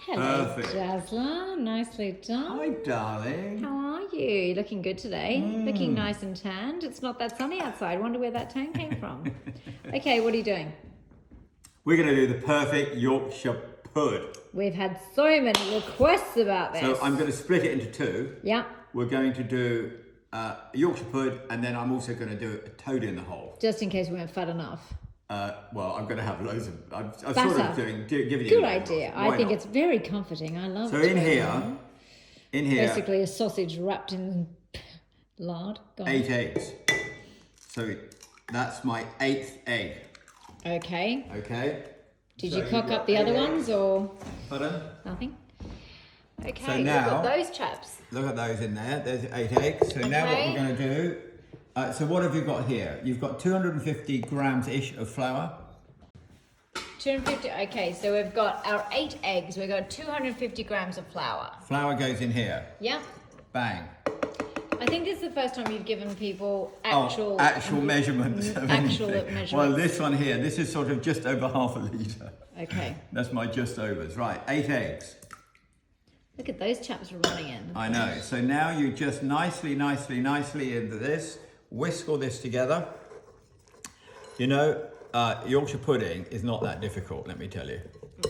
Hello, Perfect. Dazzler. Nicely done. Hi, darling. How are you? You're looking good today. Looking nice and tanned. It's not that sunny outside. Wonder where that tan came from. Okay, what are you doing? We're going to do the perfect Yorkshire pud. We've had so many requests about this. So I'm going to split it into two. Yeah. We're going to do a Yorkshire pud, and then I'm also going to do a toad in the hole. Just in case we weren't fat enough. Well, I'm going to have loads of. I'm sort Batter. of giving you. Good idea. Why I think not? it's very comforting. I love So it. in here, Basically a sausage wrapped in lard. Go on. 8 eggs. So that's my 8th egg. Okay. Okay. Did So you cock you've up got the 8 other eggs. ones or Pardon? nothing? Okay, So look now- at those chaps. Look at those in there. There's 8 eggs. So now what Okay. we're going to do. So what have you got here? You've got 250 grams ish of flour. 250, okay, so we've got our 8 eggs, we've got 250 grams of flour. Flour goes in here. Yeah. Bang. I think this is the first time you've given people Actual measurements. of Actual anything. measurements. Well, this one here, this is sort of just over half a litre. Okay. That's my just overs. Right, 8 eggs. Look at those chaps running in. I know. So now you just nicely into this. Whisk all this together. You know, Yorkshire pudding is not that difficult, let me tell you.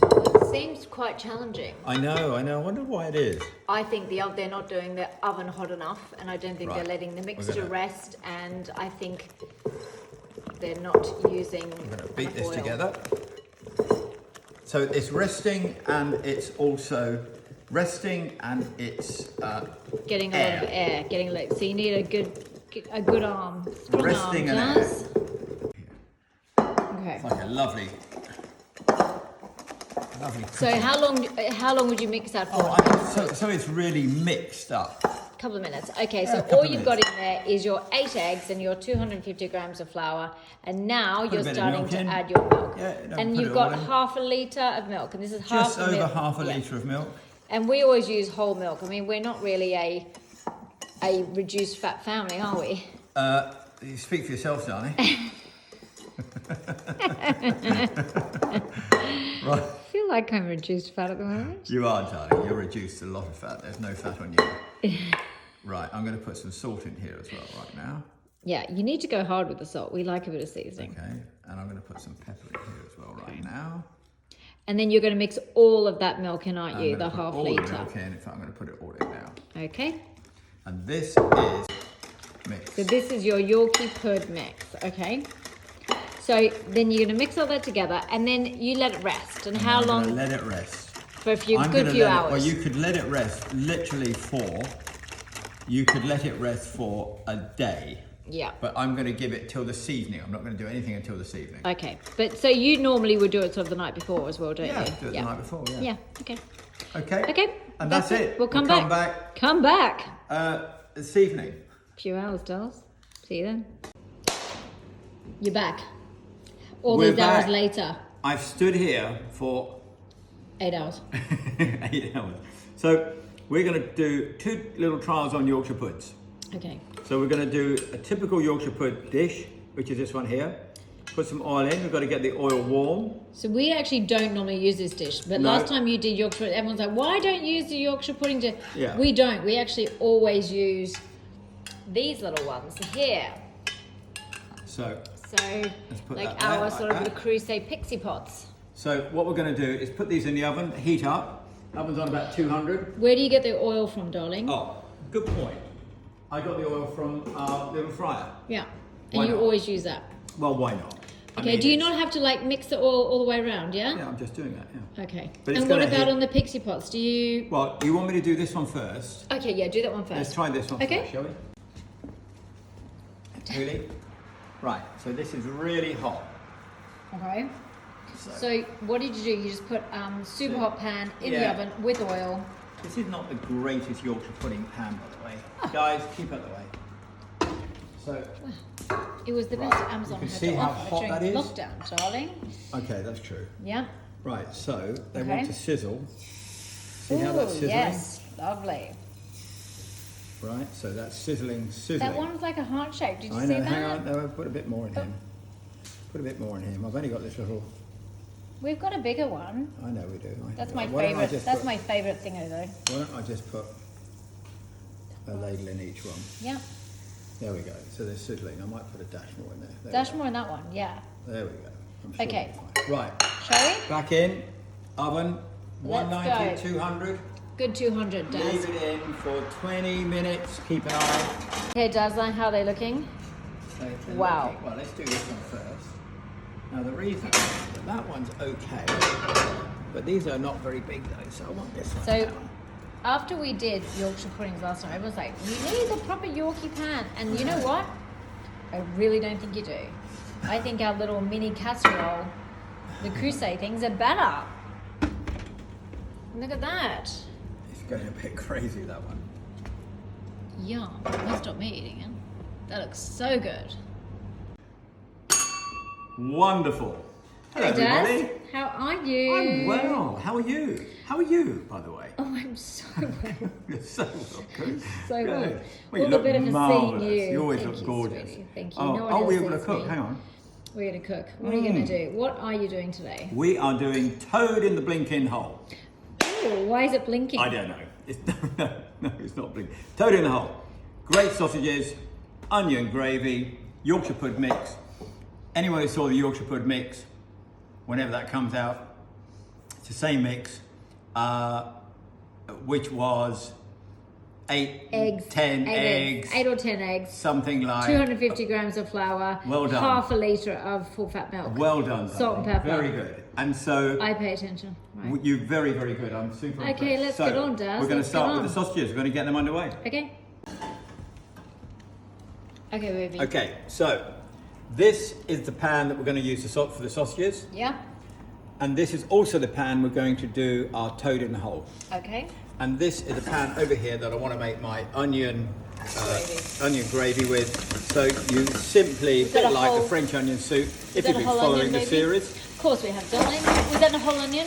It seems quite challenging. I know. I wonder why it is. I think they're not doing the oven hot enough, and I don't think Right. they're letting the mixture gonna- rest, and I think they're not using I'm going to beat enough this oil. together. So it's resting and it's also Getting a lot of air, so you need a good arm, strong resting arm, and Jazz. Okay. It's like a lovely. So how long would you mix that for? So it's really mixed up. A couple of minutes. Okay, Yeah, so a couple all of you've got in there is your 8 eggs and your 250 grams of flour, and now Put a you're bit of starting milk to in. add your milk. Yeah, no, and put you've it got all in. half a litre of milk, and this is half Just a over milk. half a Yeah. litre of milk. And we always use whole milk. I mean, we're not really a reduced fat family, are we? You speak for yourself, darling. Right. I feel like I'm reduced fat at the moment. You are, darling. You're reduced a lot of fat. There's no fat on you. Right, I'm going to put some salt in here as well right now. Yeah, you need to go hard with the salt. We like a bit of seasoning. Okay, and I'm going to put some pepper in here as well right now. And then you're going to mix all of that milk in, aren't I'm you? gonna The put half all the litre. milk in. In fact, I'm going to put it all in now. Okay. And this is mixed. So this is your Yorkie pud mix, okay? So then you're going to mix all that together, and then you let it rest. And how I'm gonna long? let it rest. For a I'm good gonna few let hours. Well, you could let it rest literally for. You could let it rest for a day. Yeah. But I'm going to give it till this evening. I'm not going to do anything until this evening. Okay. But so you normally would do it sort of the night before as well, don't Yeah, you? do it the night before. Yeah. Yeah. Okay. Okay. Okay. And that's it. We'll come back. Come back. This evening. Few hours, dolls. See you then. You're back. All We're these hours back. later. I've stood here for 8 hours. 8 hours. So we're going to do 2 little trials on Yorkshire puds. Okay. So we're going to do a typical Yorkshire pud dish, which is this one here. Put some oil in. We've got to get the oil warm. So we actually don't normally use this dish, but No. last time you did Yorkshire, everyone's like, why don't you use the Yorkshire pudding dish? Yeah. We don't. We actually always use these little ones here. So So put like that there, our like sort of that. Le Creuset pixie pots. So what we're going to do is put these in the oven, heat up. Oven's on about 200. Where do you get the oil from, darling? Oh, good point. I got the oil from our little fryer. Yeah. Why And you not? always use that. Well, why not? I Okay, mean, do you it's- not have to like mix the oil all the way around, yeah? Yeah, I'm just doing that, yeah. Okay. But it's And what gonna about hit- on the pixie pots? Do you... Well, you want me to do this one first? Okay, yeah, do that one Let's first. try this one Okay. first, shall we? Really? Right, so this is really hot. Okay. So what did you do? You just put super hot pan in the Yeah. oven with oil. This is not the greatest Yorkshire pudding pan, by the way. Oh. Guys, keep out the way. So, It was the Right, best you Amazon can had see to how offer hot during that is? lockdown, darling. okay, that's true. Yeah. Right, so they Okay. want to sizzle. See how that's Ooh, sizzling? yes, lovely. Right, so that's sizzling. That one's like a heart shape. Did you I see know, that? hang on, no, put a bit more in Oh. him. Put a bit more in him. I've only got this little We've got a bigger one. I know we do. That's my Why don't I favourite. just That's put- my favourite thing though. Why don't I just put a ladle in each one? Yeah. There we go. So there's sizzling. I might put a dash more in there. There Dash we go. more in that one. Yeah. There we go. I'm sure Okay. we'll be fine. Right. Shall we? Back in. Oven. Let's 190, go. 200. Good 200, Daz. Leave it in for 20 minutes. Keep an eye. Okay, Dazzler, how are they looking? They're Wow. looking- Well, let's do this one first. Now the reason that one's okay, but these are not very big though, so I want this one. So, down. after we did Yorkshire puddings last time, everyone's like, you need a proper Yorkie pan. And you know what? I really don't think you do. I think our little mini casserole, the Crusade things, are better. Look at that. It's going a bit crazy, that one. Yum. Don't stop me eating it. That looks so good. Wonderful. Hello, Hey, Daz. everybody. How are you? I'm well. How are you? How are you, by the way? Oh, I'm so well. You're so well. Good. So well. Good. All you the look better for seeing marvellous. you. You always Thank look you, gorgeous. sweetie. Thank you. Oh, No one oh else we're going to sees cook. me. Hang on. We're going to cook. What are you going to do? What are you doing today? We are doing toad in the blinking hole. Ooh, why is it blinking? I don't know. It's, no, it's not blinking. Toad in the hole. Great sausages, onion gravy, Yorkshire pud mix. Anyone who saw the Yorkshire pud mix, whenever that comes out, it's the same mix, which was 10 eggs, 8 or 10 eggs, something like. 250 grams of flour, Well done. half a litre of full fat milk. Well done. Salt and darling. pepper. Very good. And so I pay attention. Right. you're very, very good. I'm super Okay, impressed. let's So, get on, Daz. We're going to Let's start get with the on. sausages. We're going to get them underway. Okay. Okay, baby. Okay, so this is the pan that we're going to use for the sausages. Yeah. And this is also the pan we're going to do our toad in the hole. Okay. And this is the pan over here that I want to make my onion gravy with. So you simply, a Is that bit a like whole- the French onion soup, if that you've a been whole following onion, the baby? series. Of course we have, darling. Was that a whole onion?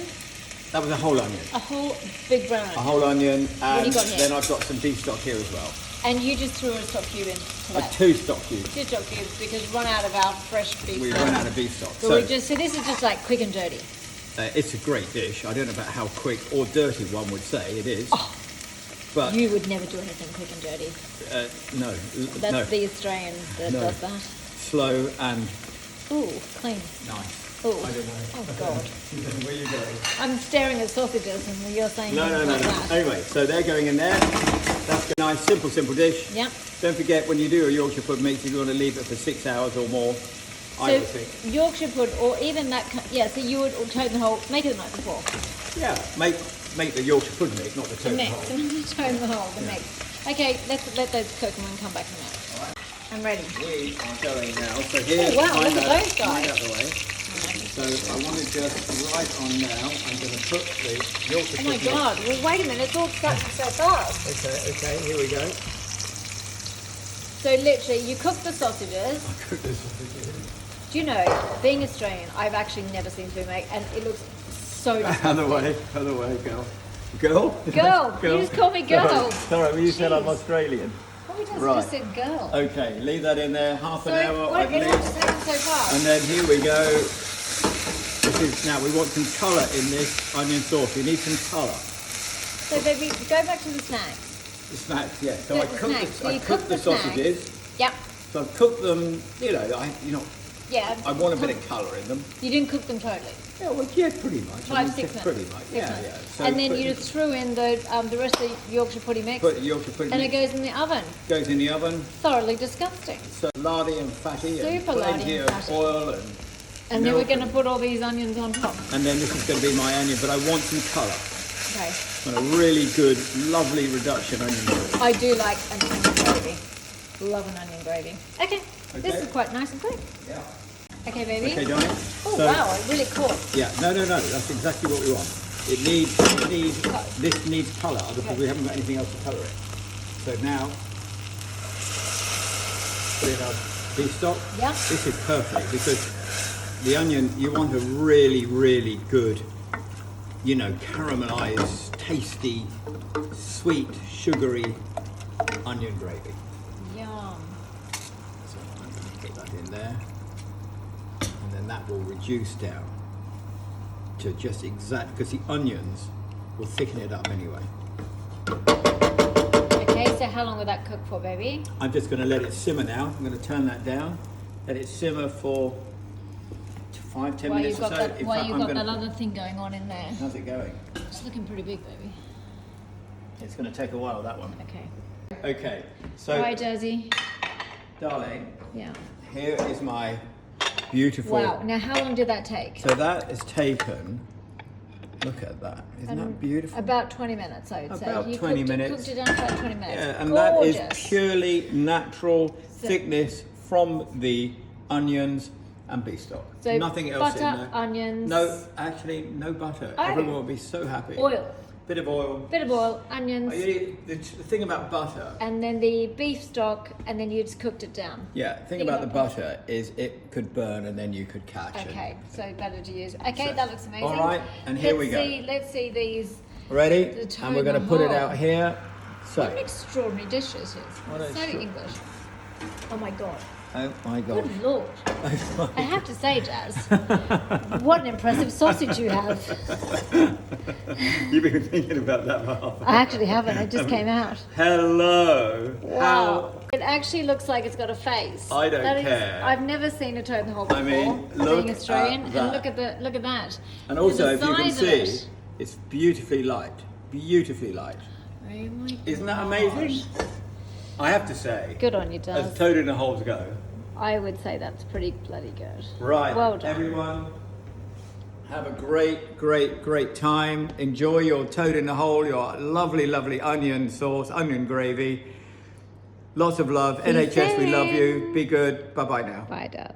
That was a whole onion. A whole big brown A onion. whole onion, What do and you got here? then I've got some beef stock here as well. And you just threw a stock cube into that. 2 stock cubes. 2 stock cubes because we run out of our fresh beef. We stock. run out of beef stock. So this is just like quick and dirty. It's a great dish. I don't know about how quick or dirty one would say it is. Oh, but you would never do anything quick and dirty. no, That's no. the Australian that No. does that. Slow and Ooh, clean. nice. Ooh. I don't know. Oh God. Where you going? I'm staring at sausages and you're saying No, things no, no, like no. that. Anyway, so they're going in there. That's a nice, simple dish. Yep. Don't forget, when you do a Yorkshire pud mix, you're going to leave it for 6 hours or more, I would So think. Yorkshire pud or even that, yeah, so you would toad the whole, make it the night before. Yeah, make the Yorkshire pud mix, not the The toad mix, hole. toad the whole, the mix. Okay, let those cook and we can come back in a minute. All right. I'm ready. We are going now. So here, Oh, wow, mind look at that- those guys. mind out the way. So I want to just right on now. I'm going to put the Yorkshire Oh my pud mix. God, well wait a minute, it's all starting so fast. Okay, here we go. So literally, you cook the sausages. Cook this sausages. Do you know, being Australian, I've actually never seen food make, and it looks so disgusting. Other way, girl. Girl? Girl, you just called me girl. Sorry, well, you said I'm Jeez. Australian. Probably just, Right. just said girl. Okay, leave that in there, half So, an hour what, at it all least. just happened so fast. And then here we go. This is, now we want some colour in this onion sauce. We need some colour. So baby, go back to the snacks. The snacks, yeah. So Yeah, I the cooked snacks. the, So I you cooked cook the the snacks. sausages. Yep. So I've cooked them, Yeah. I want a bit of colour in them. You didn't cook them totally. Yeah, well, yeah, pretty much. 5, 6 minutes. Pretty much, 6 yeah, minutes. yeah. So And then put- you just threw in the rest of the Yorkshire pudding mix, Put the Yorkshire pudding and it goes in the oven. goes in the oven. Thoroughly disgusting. So lardy and fatty and Super lardy plenty and of fatty. oil And then we're milk going to put all these onions on top. and then this is going to be my onion, but I want some colour. Okay. And a really good, lovely reduction onion gravy. I do like an onion gravy. Love an onion gravy. Okay. This Okay. is quite nice and quick. Yeah. Okay, baby. Okay, darling. Oh So- wow, it really caught. Yeah, no, that's exactly what we want. This needs colour, because we haven't got anything else to colour it. So now, put in our beef stock. Yeah. This is perfect, because the onion, you want a really, really good, caramelised, tasty, sweet, sugary onion gravy. Yum. So I'm going to put that in there, and then that will reduce down. to just exact, because the onions will thicken it up anyway. Okay, so how long will that cook for, baby? I'm just going to let it simmer now. I'm going to turn that down. Let it simmer for 5-10 minutes or so. While you've got that other thing going on in there. How's it going? It's looking pretty big, baby. It's going to take a while, that one. Okay. Okay, so All right, Jersey. darling, Yeah. here is my beautiful. Wow. Now, how long did that take? So that is taken. Look at that. Isn't that beautiful? About 20 minutes, I would say. About You 20 cooked minutes. Cooked it down for about 20 minutes. Yeah, and Gorgeous. that is purely natural thickness from the onions and beef stock. So nothing else butter, in there. onions. No, actually, no butter. Oh. Everyone will be so happy. Oil. Bit of oil. Bit of oil, onions, The thing about butter. and then the beef stock, and then you just cooked it down. Yeah, the thing about the butter is it could burn and then you could catch it. Okay, so better to use. Okay, So- that looks amazing. all right, and here we go. Let's see these. Ready? The And we're going to tone put it whole. out here. What an So, extraordinary dish this is. What It's so a- English. Oh my god. oh my God. Good lord. I have to say, Jazz, what an impressive sausage you have. You've been thinking about that for half. I actually haven't, it just came out. Hello. Wow. It actually looks like it's got a face. I don't That is- care. I've never seen a toad in the hole before. I mean, look being Australian, at and that. look at that. And also, The if you can size of see, it. it's beautifully light. Beautifully light. Oh my Isn't that gosh. amazing? I have to say, Good on you, as Daz. toad in the holes go. I would say that's pretty bloody good. Right, Well done. everyone. Have a great time. Enjoy your toad in the hole, your lovely onion sauce, onion gravy. Lots of love. NHS, we love you. Be good. Bye-bye now. Bye, Daz.